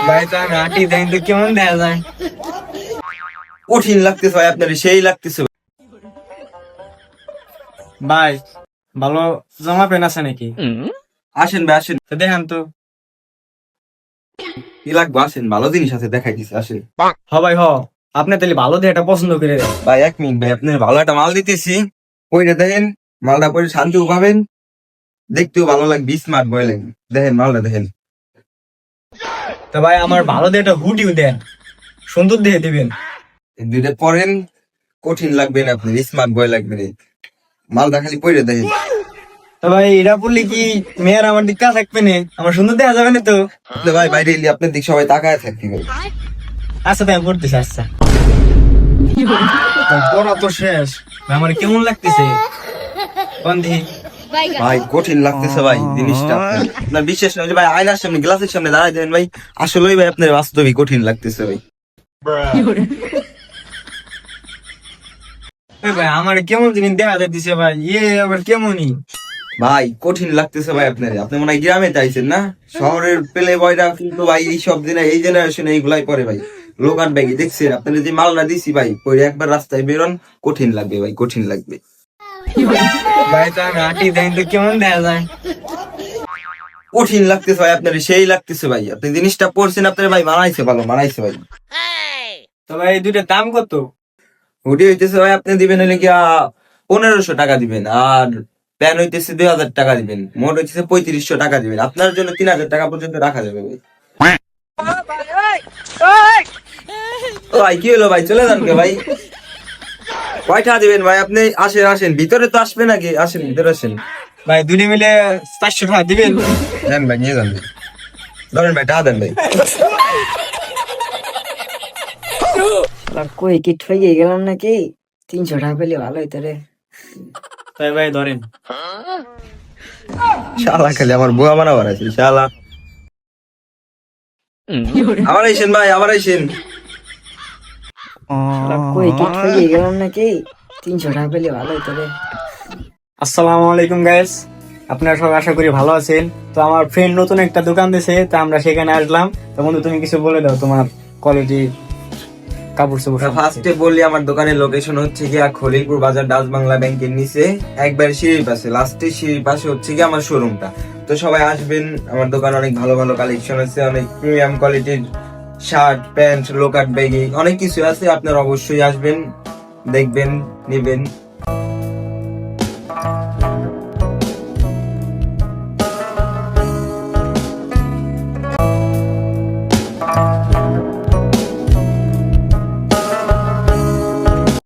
ভাই তো আমি আটি দেন তো কেমন দেখা যায়? কঠিন লাগতেছে ভাই, আপনার সেই লাগতেছে। ভাই ভালো জামা প্যান্ট আছে নাকি? আসেন ভাই আসেন, তো দেখান তো। কি লাগবে আসেন, ভালো জিনিস আছে দেখাই দিচ্ছি আসেন। হ ভাই হ, আপনি তাহলে ভালো দিয়ে এটা পছন্দ করে দেন। ভাই এক মিনিট ভাই, আপনার ভালো একটা মাল দিতেছি, ওইটা দেখেন। মালটা পরে শান্তিও পাবেন, দেখতেও ভালো লাগবে, স্মার্ট বয় লাগবে। দেখেন মালটা দেখেন। তো ভাই আমার ভালো দিয়ে একটা হুডিও দেন, সুন্দর দিয়ে দিবেন। এই দুইটা পরেন, কঠিন লাগবে না আপনার, স্মার্ট বয় লাগবে রে। মালটা খালি পরে দেখেন। তো ভাই এটা বললি কি মেয়ের আমার দিক কাছে থাকবে না, আমার সুন্দর দেখা যাবে না তো? আপনি ভাই বাইরে এলে আপনার দিক সবাই তাকায় থাকবে ভাই। আচ্ছা তাই আমি করতেছি। আচ্ছা তো পড়া তো শেষ, ভাই আমার কেমন লাগতেছে বন্ধি? ভাই কঠিন লাগতেছে ভাই জিনিসটা, আপনার বিশ্বাস না হলে ভাই আয়নার সামনে গ্লাসের সামনে দাঁড়াই দেন ভাই, আসলেই ভাই আপনার বাস্তবিক কঠিন লাগতেছে ভাই। ভাই আমার কেমন জিনিস দেখা যাইতেছে ভাই, আবার কেমনই। ভাই কঠিন লাগতেছে ভাই আপনার, আপনি মনে হয় গ্রামে চাইছেন না, শহরের পেলে বয়রা কিন্তু ভাই এই সব দিনে এই জেনারেশনে এইগুলাই পরে ভাই। লোকাল ব্যাগে দেখছেন আপনার যে মালটা দিছি ভাই, পরে একবার রাস্তায় বেরোন, কঠিন লাগবে ভাই, কঠিন লাগবে। ভাই তো আমি আটি দেন তো কেমন দেখা যায়? কঠিন লাগতেছে ভাই আপনার, সেই লাগতেছে ভাই, আপনি জিনিসটা পড়ছেন আপনার ভাই, মানাইছে ভালো মানাইছে ভাই। তো ভাই এই দুইটার দাম কত? হুডি হইতেছে ভাই আপনি দিবেন হলে গিয়া 1500 টাকা দিবেন, আর প্যান হইতেছে 2000 টাকা দিবেন, মোট হইতেছে 3500 টাকা দিবেন। আপনার জন্য 3000 টাকা পর্যন্ত রাখা যাবে ভাই। ও ভাই কি হলো ভাই, চলে যান কে ভাই? কয়টা দিবেন ভাই আপনি? আসেন আসেন, ভিতরে তো আসবেন নাকি, আসেন ভিতরে আসেন। ভাই দুটি মিলে 400 টাকা দিবেন। যান ভাই নিয়ে যান ভাই, ধরেন ভাই টাকা দেন ভাই। কই কি ঠইয়ে গেলাম নাকি? 300 টাকা পেলে ভালো হইতো রে। তাই ভাই ধরেন। শালা খালি আমার বুয়া বানাবার আছে শালা। আবার আইসেন ভাই, আবার আইসেন। কই কি ঠইয়ে গেলাম নাকি? 300 টাকা পেলে ভালো হইতো রে। আসসালামু আলাইকুম গাইস, আপনারা সবাই আশা করি ভালো আছেন। তো আমার ফ্রেন্ড নতুন একটা দোকান দিয়েছে, তো আমরা সেখানে আসলাম। তো বন্ধু তুমি কিছু বলে দাও তোমার কোয়ালিটি কাপড় চোপড় সম্পর্কে। ফার্স্টে বললি আমার দোকানের লোকেশন হচ্ছে গিয়া খলিলপুর বাজার, ডাচ বাংলা ব্যাংকের নিচে একবার সিঁড়ির পাশে, লাস্টে সিঁড়ির পাশে হচ্ছে গিয়ে আমার শোরুমটা। তো সবাই আসবেন, আমার দোকানে অনেক ভালো ভালো কালেকশন আছে, অনেক প্রিমিয়াম কোয়ালিটির শার্ট প্যান্ট লোকাট ব্যাগি অনেক কিছু আছে, আপনারা অবশ্যই আসবেন, দেখবেন, নিবেন।